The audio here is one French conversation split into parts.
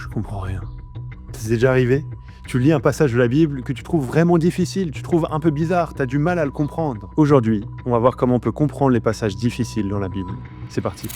je comprends rien. C'est déjà arrivé? Tu lis un passage de la Bible que tu trouves vraiment difficile, tu trouves un peu bizarre, tu as du mal à le comprendre. Aujourd'hui, on va voir comment on peut comprendre les passages difficiles dans la Bible. C'est parti.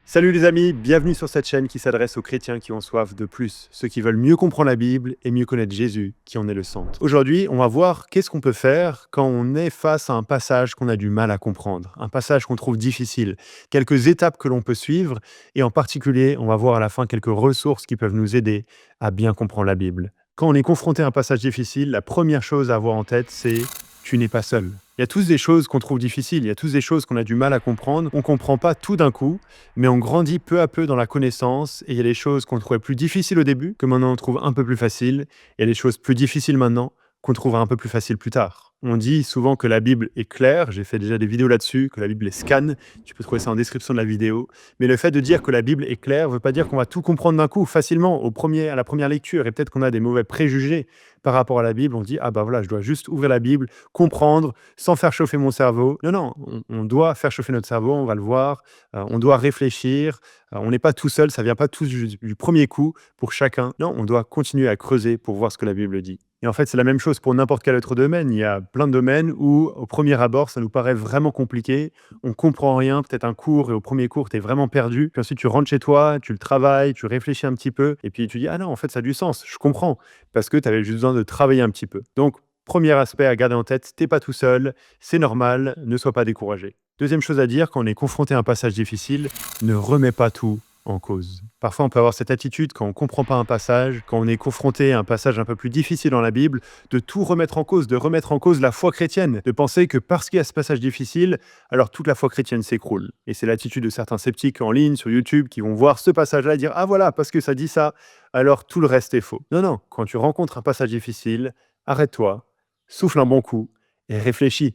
Salut les amis, bienvenue sur cette chaîne qui s'adresse aux chrétiens qui ont soif de plus, ceux qui veulent mieux comprendre la Bible et mieux connaître Jésus, qui en est le centre. Aujourd'hui, on va voir qu'est-ce qu'on peut faire quand on est face à un passage qu'on a du mal à comprendre, un passage qu'on trouve difficile, quelques étapes que l'on peut suivre, et en particulier, on va voir à la fin quelques ressources qui peuvent nous aider à bien comprendre la Bible. Quand on est confronté à un passage difficile, la première chose à avoir en tête, c'est « tu n'es pas seul ». Il y a tous des choses qu'on trouve difficiles, il y a tous des choses qu'on a du mal à comprendre. On ne comprend pas tout d'un coup, mais on grandit peu à peu dans la connaissance. Et il y a des choses qu'on trouvait plus difficiles au début, que maintenant on trouve un peu plus faciles. Il y a des choses plus difficiles maintenant, qu'on trouvera un peu plus faciles plus tard. On dit souvent que la Bible est claire, j'ai fait déjà des vidéos là-dessus, que la Bible est scan, tu peux trouver ça en description de la vidéo. Mais le fait de dire que la Bible est claire ne veut pas dire qu'on va tout comprendre d'un coup, facilement, à la première lecture. Et peut-être qu'on a des mauvais préjugés par rapport à la Bible. On dit, ah bah voilà, je dois juste ouvrir la Bible, comprendre, sans faire chauffer mon cerveau. Non, on doit faire chauffer notre cerveau, on va le voir, on doit réfléchir. On n'est pas tout seul, ça ne vient pas tout du premier coup pour chacun. Non, on doit continuer à creuser pour voir ce que la Bible dit. Et en fait, c'est la même chose pour n'importe quel autre domaine. Il y a plein de domaines où, au premier abord, ça nous paraît vraiment compliqué. On comprend rien, peut-être un cours, et au premier cours, tu es vraiment perdu. Puis ensuite, tu rentres chez toi, tu le travailles, tu réfléchis un petit peu, et puis tu dis, ah non, en fait, ça a du sens, je comprends, parce que tu avais juste besoin de travailler un petit peu. Donc, premier aspect à garder en tête, t'es pas tout seul, c'est normal, ne sois pas découragé. Deuxième chose à dire, quand on est confronté à un passage difficile, ne remets pas tout en cause. Parfois, on peut avoir cette attitude quand on ne comprend pas un passage, quand on est confronté à un passage un peu plus difficile dans la Bible, de tout remettre en cause, de remettre en cause la foi chrétienne, de penser que parce qu'il y a ce passage difficile, alors toute la foi chrétienne s'écroule. Et c'est l'attitude de certains sceptiques en ligne, sur YouTube, qui vont voir ce passage-là et dire « Ah voilà, parce que ça dit ça, alors tout le reste est faux ». Non, quand tu rencontres un passage difficile, arrête-toi, souffle un bon coup et réfléchis.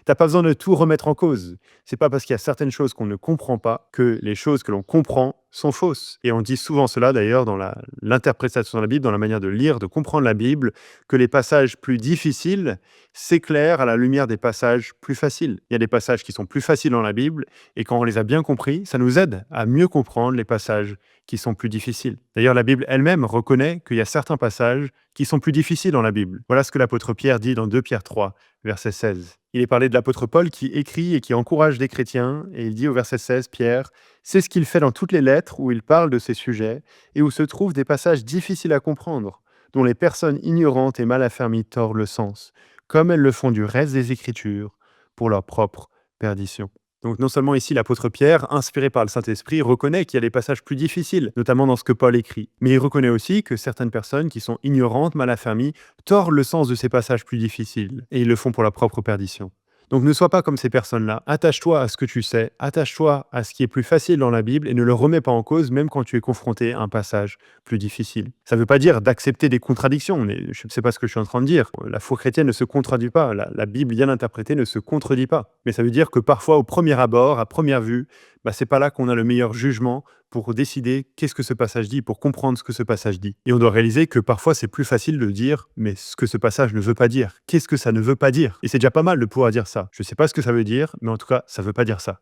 T'as pas besoin de tout remettre en cause. C'est pas parce qu'il y a certaines choses qu'on ne comprend pas que les choses que l'on comprend sont fausses. Et on dit souvent cela d'ailleurs dans l'interprétation de la Bible, dans la manière de lire, de comprendre la Bible, que les passages plus difficiles s'éclairent à la lumière des passages plus faciles. Il y a des passages qui sont plus faciles dans la Bible, et quand on les a bien compris, ça nous aide à mieux comprendre les passages qui sont plus difficiles. D'ailleurs, la Bible elle-même reconnaît qu'il y a certains passages qui sont plus difficiles dans la Bible. Voilà ce que l'apôtre Pierre dit dans 2 Pierre 3, verset 16. Il est parlé de l'apôtre Paul qui écrit et qui encourage des chrétiens, et il dit au verset 16, Pierre, « C'est ce qu'il fait dans toutes les lettres où il parle de ces sujets et où se trouvent des passages difficiles à comprendre, dont les personnes ignorantes et mal affermies tordent le sens, comme elles le font du reste des Écritures, pour leur propre perdition. » Donc non seulement ici l'apôtre Pierre, inspiré par le Saint-Esprit, reconnaît qu'il y a des passages plus difficiles, notamment dans ce que Paul écrit. Mais il reconnaît aussi que certaines personnes qui sont ignorantes, mal affermies, tordent le sens de ces passages plus difficiles, et ils le font pour leur propre perdition. Donc ne sois pas comme ces personnes-là, attache-toi à ce que tu sais, attache-toi à ce qui est plus facile dans la Bible et ne le remets pas en cause même quand tu es confronté à un passage plus difficile. Ça ne veut pas dire d'accepter des contradictions, je ne sais pas ce que je suis en train de dire. La foi chrétienne ne se contredit pas, la Bible bien interprétée ne se contredit pas. Mais ça veut dire que parfois au premier abord, à première vue, c'est pas là qu'on a le meilleur jugement pour décider qu'est-ce que ce passage dit, pour comprendre ce que ce passage dit. Et on doit réaliser que parfois c'est plus facile de dire mais ce que ce passage ne veut pas dire. Qu'est-ce que ça ne veut pas dire? Et c'est déjà pas mal de pouvoir dire ça. Je ne sais pas ce que ça veut dire, mais en tout cas, ça ne veut pas dire ça.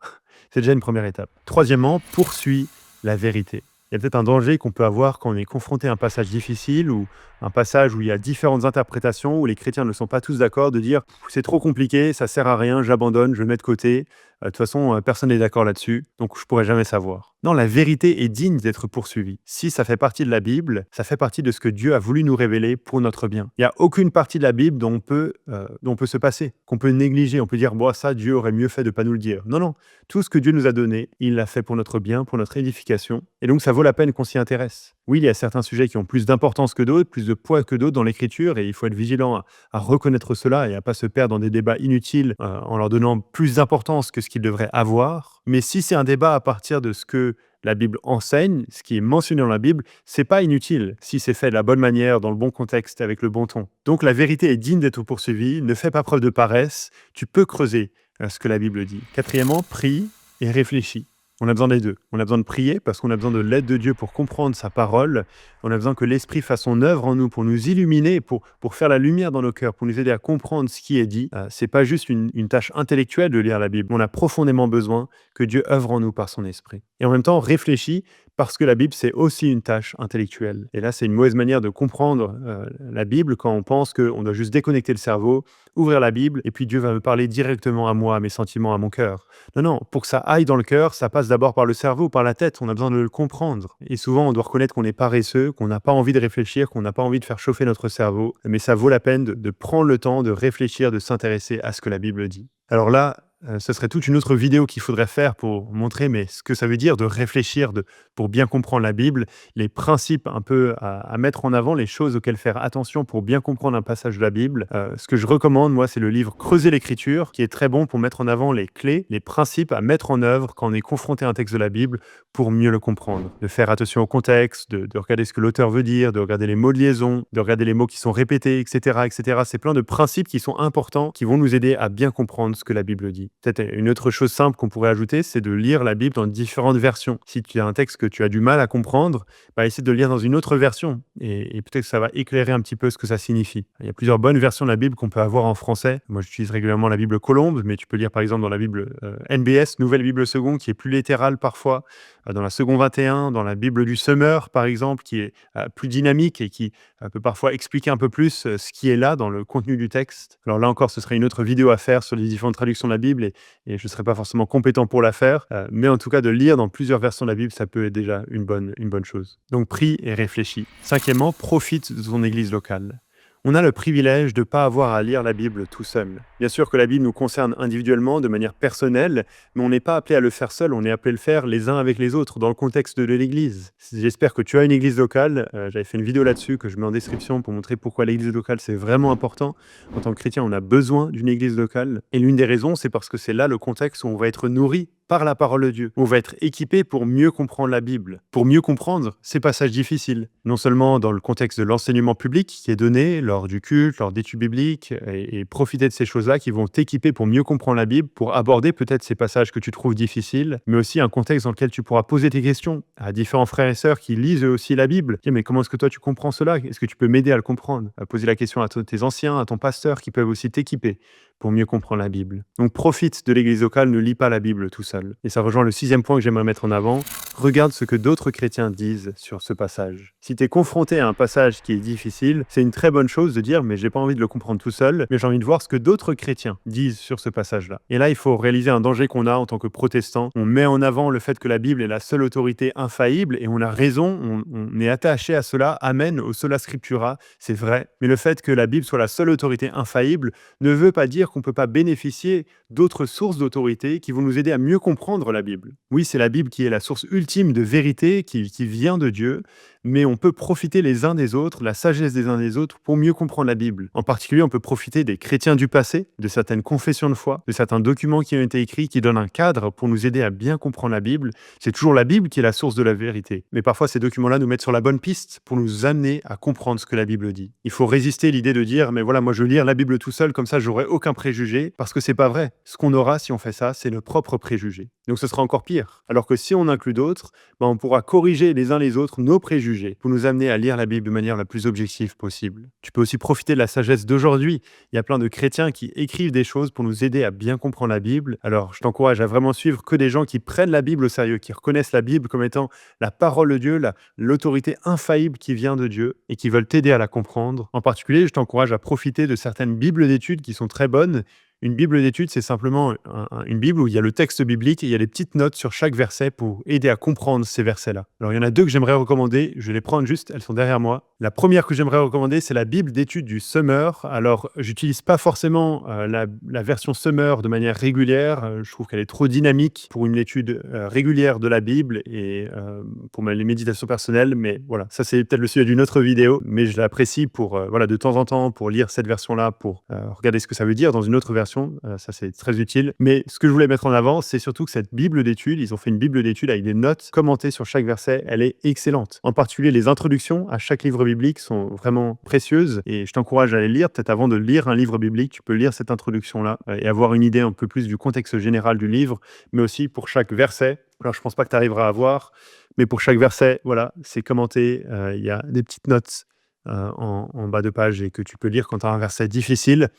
C'est déjà une première étape. Troisièmement, poursuis la vérité. Il y a peut-être un danger qu'on peut avoir quand on est confronté à un passage difficile ou un passage où il y a différentes interprétations, où les chrétiens ne sont pas tous d'accord, de dire « c'est trop compliqué, ça sert à rien, j'abandonne, je le mets de côté, de toute façon, personne n'est d'accord là-dessus, donc je pourrai jamais savoir ». Non, la vérité est digne d'être poursuivie. Si ça fait partie de la Bible, ça fait partie de ce que Dieu a voulu nous révéler pour notre bien. Il n'y a aucune partie de la Bible dont on peut se passer, qu'on peut négliger, on peut dire « ça, Dieu aurait mieux fait de ne pas nous le dire ». Non, tout ce que Dieu nous a donné, il l'a fait pour notre bien, pour notre édification, et donc ça vaut la peine qu'on s'y intéresse. Oui, il y a certains sujets qui ont plus d'importance que d'autres, plus de poids que d'autres dans l'écriture, et il faut être vigilant à reconnaître cela et à ne pas se perdre dans des débats inutiles en leur donnant plus d'importance que ce qu'ils devraient avoir. Mais si c'est un débat à partir de ce que la Bible enseigne, ce qui est mentionné dans la Bible, c'est pas inutile si c'est fait de la bonne manière, dans le bon contexte, avec le bon ton. Donc la vérité est digne d'être poursuivie, ne fais pas preuve de paresse, tu peux creuser ce que la Bible dit. Quatrièmement, prie et réfléchis. On a besoin des 2. On a besoin de prier parce qu'on a besoin de l'aide de Dieu pour comprendre sa parole. On a besoin que l'Esprit fasse son œuvre en nous pour nous illuminer, pour faire la lumière dans nos cœurs, pour nous aider à comprendre ce qui est dit. C'est pas juste une tâche intellectuelle de lire la Bible. On a profondément besoin que Dieu œuvre en nous par son Esprit. Et en même temps, on réfléchit parce que la Bible, c'est aussi une tâche intellectuelle. Et là, c'est une mauvaise manière de comprendre la Bible quand on pense qu'on doit juste déconnecter le cerveau, ouvrir la Bible, et puis Dieu va me parler directement à moi, à mes sentiments, à mon cœur. Non, non, pour que ça aille dans le cœur, ça passe d'abord par le cerveau, par la tête. On a besoin de le comprendre. Et souvent, on doit reconnaître qu'on est paresseux, qu'on n'a pas envie de réfléchir, qu'on n'a pas envie de faire chauffer notre cerveau. Mais ça vaut la peine de prendre le temps de réfléchir, de s'intéresser à ce que la Bible dit. Alors là, ce serait toute une autre vidéo qu'il faudrait faire pour montrer mais ce que ça veut dire de réfléchir, pour bien comprendre la Bible, les principes un peu à mettre en avant, les choses auxquelles faire attention pour bien comprendre un passage de la Bible. Ce que je recommande, moi, c'est le livre Creuser l'Écriture, qui est très bon pour mettre en avant les clés, les principes à mettre en œuvre quand on est confronté à un texte de la Bible pour mieux le comprendre. De faire attention au contexte, de regarder ce que l'auteur veut dire, de regarder les mots de liaison, de regarder les mots qui sont répétés, etc., etc. C'est plein de principes qui sont importants, qui vont nous aider à bien comprendre ce que la Bible dit. Peut-être une autre chose simple qu'on pourrait ajouter, c'est de lire la Bible dans différentes versions. Si tu as un texte que tu as du mal à comprendre, essaie de le lire dans une autre version et peut-être que ça va éclairer un petit peu ce que ça signifie. Il y a plusieurs bonnes versions de la Bible qu'on peut avoir en français. Moi, j'utilise régulièrement la Bible Colombe, mais tu peux lire par exemple dans la Bible NBS, Nouvelle Bible Seconde, qui est plus littérale parfois, dans la Seconde 21, dans la Bible du Semeur, par exemple, qui est plus dynamique et qui peut parfois expliquer un peu plus ce qui est là dans le contenu du texte. Alors là encore, ce serait une autre vidéo à faire sur les différentes traductions de la Bible et je ne serais pas forcément compétent pour la faire, mais en tout cas de lire dans plusieurs versions de la Bible, ça peut être déjà une bonne chose. Donc prie et réfléchis. Cinquièmement, profite de ton église locale. On a le privilège de ne pas avoir à lire la Bible tout seul. Bien sûr que la Bible nous concerne individuellement, de manière personnelle, mais on n'est pas appelé à le faire seul, on est appelé à le faire les uns avec les autres, dans le contexte de l'Église. J'espère que tu as une église locale. J'avais fait une vidéo là-dessus que je mets en description pour montrer pourquoi l'église locale, c'est vraiment important. En tant que chrétien, on a besoin d'une église locale. Et l'une des raisons, c'est parce que c'est là le contexte où on va être nourri par la parole de Dieu. On va être équipé pour mieux comprendre la Bible, pour mieux comprendre ces passages difficiles. Non seulement dans le contexte de l'enseignement public qui est donné lors du culte, lors d'études bibliques, et profiter de ces choses-là qui vont t'équiper pour mieux comprendre la Bible, pour aborder peut-être ces passages que tu trouves difficiles, mais aussi un contexte dans lequel tu pourras poser tes questions à différents frères et sœurs qui lisent eux aussi la Bible. Dis, mais comment est-ce que toi tu comprends cela? Est-ce que tu peux m'aider à le comprendre? À poser la question à tes anciens, à ton pasteur qui peuvent aussi t'équiper pour mieux comprendre la Bible. Donc profite de l'église locale, ne lis pas la Bible tout seul. Et ça rejoint le 6e point que j'aimerais mettre en avant. Regarde ce que d'autres chrétiens disent sur ce passage. Si tu es confronté à un passage qui est difficile, c'est une très bonne chose de dire mais j'ai pas envie de le comprendre tout seul, mais j'ai envie de voir ce que d'autres chrétiens disent sur ce passage-là. Et là, il faut réaliser un danger qu'on a en tant que protestants. On met en avant le fait que la Bible est la seule autorité infaillible et on a raison, on est attaché à cela. Amen, au sola scriptura, c'est vrai. Mais le fait que la Bible soit la seule autorité infaillible ne veut pas dire qu'on ne peut pas bénéficier d'autres sources d'autorité qui vont nous aider à mieux comprendre la Bible. Oui, c'est la Bible qui est la source ultime de vérité qui vient de Dieu, mais on peut profiter les uns des autres, la sagesse des uns des autres, pour mieux comprendre la Bible. En particulier, on peut profiter des chrétiens du passé, de certaines confessions de foi, de certains documents qui ont été écrits, qui donnent un cadre pour nous aider à bien comprendre la Bible. C'est toujours la Bible qui est la source de la vérité. Mais parfois, ces documents-là nous mettent sur la bonne piste pour nous amener à comprendre ce que la Bible dit. Il faut résister l'idée de dire, mais voilà, moi je veux lire la Bible tout seul, comme ça j'aurai aucun préjugé, parce que c'est pas vrai. Ce qu'on aura si on fait ça, c'est nos propres préjugés. Donc ce sera encore pire. Alors que si on inclut d'autres, on pourra corriger les uns les autres nos préjugés pour nous amener à lire la Bible de manière la plus objective possible. Tu peux aussi profiter de la sagesse d'aujourd'hui. Il y a plein de chrétiens qui écrivent des choses pour nous aider à bien comprendre la Bible. Alors je t'encourage à vraiment suivre que des gens qui prennent la Bible au sérieux, qui reconnaissent la Bible comme étant la parole de Dieu, l'autorité infaillible qui vient de Dieu et qui veulent t'aider à la comprendre. En particulier, je t'encourage à profiter de certaines Bibles d'études qui sont très bonnes. Une Bible d'études, c'est simplement une Bible où il y a le texte biblique et il y a des petites notes sur chaque verset pour aider à comprendre ces versets-là. Alors, il y en a 2 que j'aimerais recommander. Je vais les prendre juste, elles sont derrière moi. La première que j'aimerais recommander, c'est la Bible d'études du Summer. Alors, j'utilise pas forcément la version Summer de manière régulière. Je trouve qu'elle est trop dynamique pour une étude régulière de la Bible et pour les méditations personnelles. Mais voilà, ça c'est peut-être le sujet d'une autre vidéo. Mais je l'apprécie pour, de temps en temps, pour lire cette version-là, pour regarder ce que ça veut dire dans une autre version. Ça c'est très utile. Mais ce que je voulais mettre en avant, c'est surtout que cette Bible d'études, ils ont fait une Bible d'études avec des notes commentées sur chaque verset. Elle est excellente. En particulier, les introductions à chaque livre biblique sont vraiment précieuses et je t'encourage à les lire. Peut-être avant de lire un livre biblique, tu peux lire cette introduction-là et avoir une idée un peu plus du contexte général du livre, mais aussi pour chaque verset, Alors, je pense pas que tu arriveras à voir, mais pour chaque verset, voilà, c'est commenté. Il y a des petites notes en bas de page et que tu peux lire quand tu as un verset difficile.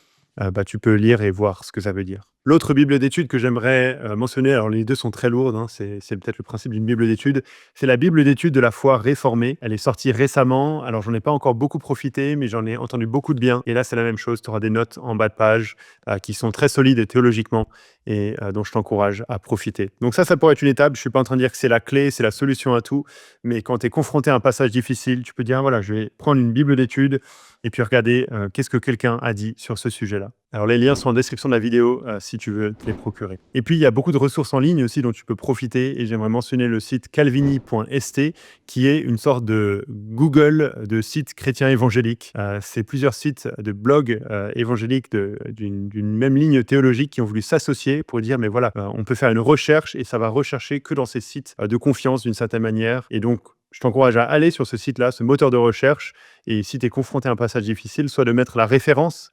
Tu peux lire et voir ce que ça veut dire. L'autre Bible d'études que j'aimerais mentionner, alors les deux sont très lourdes, hein, c'est peut-être le principe d'une Bible d'études, c'est la Bible d'études de la foi réformée. Elle est sortie récemment, alors j'en ai pas encore beaucoup profité, mais j'en ai entendu beaucoup de bien. Et là, c'est la même chose, tu auras des notes en bas de page qui sont très solides théologiquement et dont je t'encourage à profiter. Donc ça pourrait être une étape. Je suis pas en train de dire que c'est la clé, c'est la solution à tout, mais quand tu es confronté à un passage difficile, tu peux dire, ah, voilà, je vais prendre une Bible d'études et puis regarder qu'est-ce que quelqu'un a dit sur ce sujet-là. Alors les liens sont en description de la vidéo si tu veux te les procurer. Et puis il y a beaucoup de ressources en ligne aussi dont tu peux profiter et j'aimerais mentionner le site calvini.st qui est une sorte de Google de sites chrétiens évangéliques. C'est plusieurs sites de blogs évangéliques d'une même ligne théologique qui ont voulu s'associer pour dire mais voilà, on peut faire une recherche et ça va rechercher que dans ces sites de confiance d'une certaine manière. Et donc je t'encourage à aller sur ce site-là, ce moteur de recherche, et si tu es confronté à un passage difficile, soit de mettre la référence,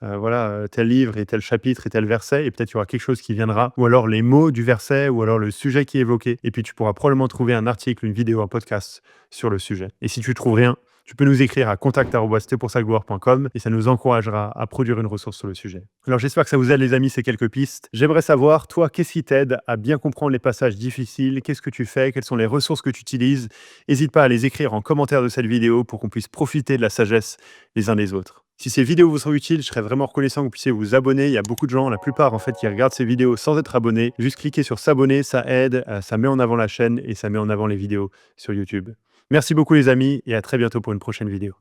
tel livre et tel chapitre et tel verset, et peut-être il y aura quelque chose qui viendra, ou alors les mots du verset, ou alors le sujet qui est évoqué, et puis tu pourras probablement trouver un article, une vidéo, un podcast sur le sujet. Et si tu trouves rien, tu peux nous écrire à contact@ctpoursalgloire.com et ça nous encouragera à produire une ressource sur le sujet. Alors j'espère que ça vous aide les amis, ces quelques pistes. J'aimerais savoir, toi, qu'est-ce qui t'aide à bien comprendre les passages difficiles? Qu'est-ce que tu fais? Quelles sont les ressources que tu utilises? N'hésite pas à les écrire en commentaire de cette vidéo pour qu'on puisse profiter de la sagesse les uns des autres. Si ces vidéos vous sont utiles, je serais vraiment reconnaissant que vous puissiez vous abonner. Il y a beaucoup de gens, la plupart en fait, qui regardent ces vidéos sans être abonnés. Juste cliquer sur s'abonner, ça aide, ça met en avant la chaîne et ça met en avant les vidéos sur YouTube. Merci beaucoup les amis et à très bientôt pour une prochaine vidéo.